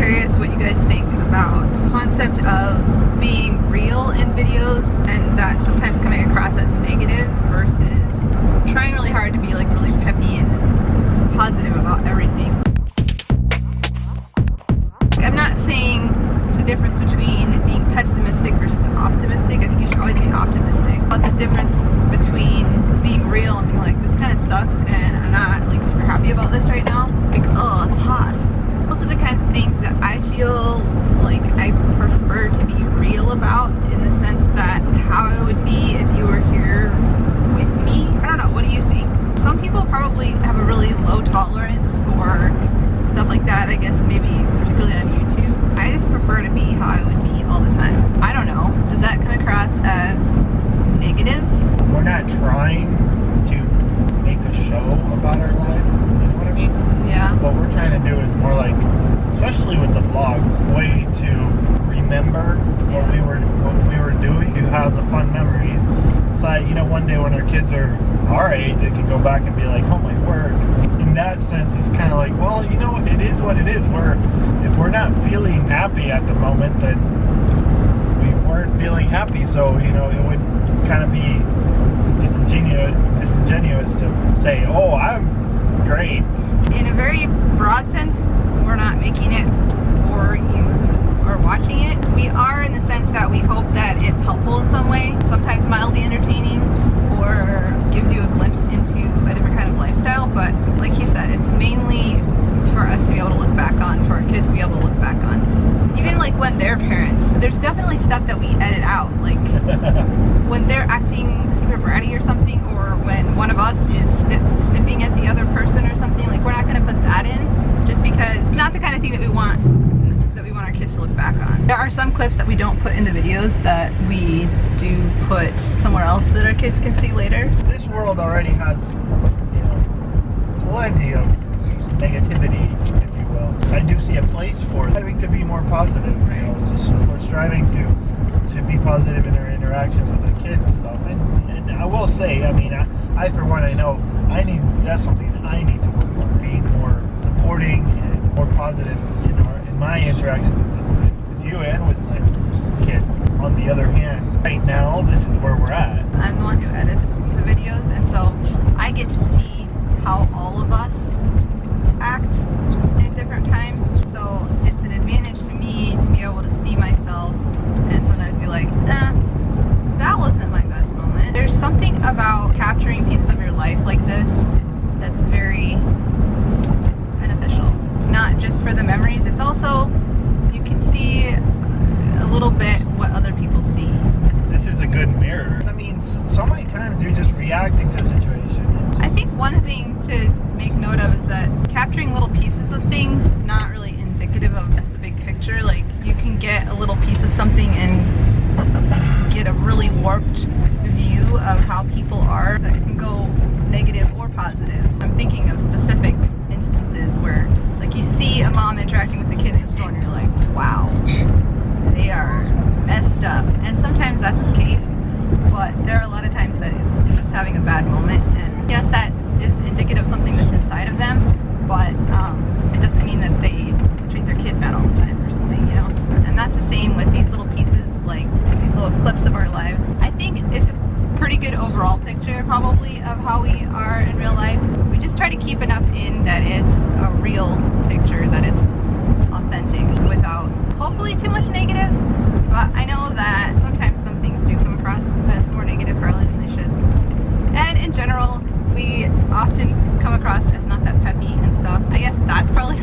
curious what you guys think about the concept of being real in videos and that sometimes coming across as negative versus trying really hard to be like really peppy and positive about everything. I'm not saying the difference between being pessimistic versus optimistic. I think you should always be optimistic. But the difference between being real and being like, this kind of sucks and I'm not like super happy about this right now. Like, oh, it's hot. Those are the kinds of things that I feel like I prefer to be real about, in the sense that it's how it would be if you were here with me. I don't know, what do you think? Some people probably have a really low tolerance for stuff like that, I guess maybe particularly on YouTube. I just prefer to be how I would be all the time. I don't know, does that come across as negative? We're not trying to make a show about our life, you know what I mean? Yeah. What we're trying to do is more like, especially with the vlogs, a way to remember what we were doing, to have the fun memories. So you know, one day when our kids are our age, they can go back and be like, oh my word. In that sense, it's kind of like, well, you know, it is what it is. If we're not feeling happy at the moment, then we weren't feeling happy. So, you know, it would kind of be disingenuous to say, oh, I'm great. In a very broad sense, we're not making it for you who are watching it. We are, in the sense that we hope that it's helpful in some way, sometimes mildly entertaining, or gives you a glimpse into a different kind of lifestyle. But like you said, it's mainly for us to be able to look back on, for our kids to be able to look back on. Even like when they're parents, there's definitely stuff that we edit out, like when they're acting super bratty or something, or when one of us is snipping at the other person or something. Like, we're not going to put that in, just because it's not the kind of thing that we want our kids to look back on. There are some clips that we don't put in the videos that we do put somewhere else that our kids can see later. This world already has, you know, plenty of negativity, if you will. I do see a place for striving to be more positive, you know, for striving to be positive in our interactions with our kids and stuff. And I will say, I mean, I for one, I know that's something that I need to work on, being more supporting and more positive in my interactions with you and with my kids. On the other hand, right now, this is where we're at. I'm the one who edits the videos, and so I get to see how all of us act in different times. So it's an advantage to me to be able to see myself and sometimes be like, that wasn't my best moment. There's something about capturing pieces of your life like this that's very beneficial. It's not just for the memories, it's also, you can see a little bit what other people see. This is a good mirror. I mean, so many times you're just reacting to a situation. I think one thing to make note of is that capturing little pieces of things, not really indicative of the big picture. Like, you can get a little piece of something and get a really warped view of how people are that can go negative or positive. I'm thinking of specific instances where, like, you see a mom interacting with the kid in the store and you're like, wow, they are messed up. And sometimes that's the case, but there are a lot of times that you're just having a bad moment, and yes, that is indicative of something that's inside of them, but it doesn't mean that they treat their kid bad all the time or something, you know? And that's the same with these little pieces, like these little clips of our lives. I think it's a pretty good overall picture, probably, of how we are in real life. We just try to keep enough in that it's a real picture, that it's authentic, without hopefully too much negative. But I know that sometimes some things do come across as more negative probably than they should. And in general, we often come across as not that peppy and stuff. I guess that's probably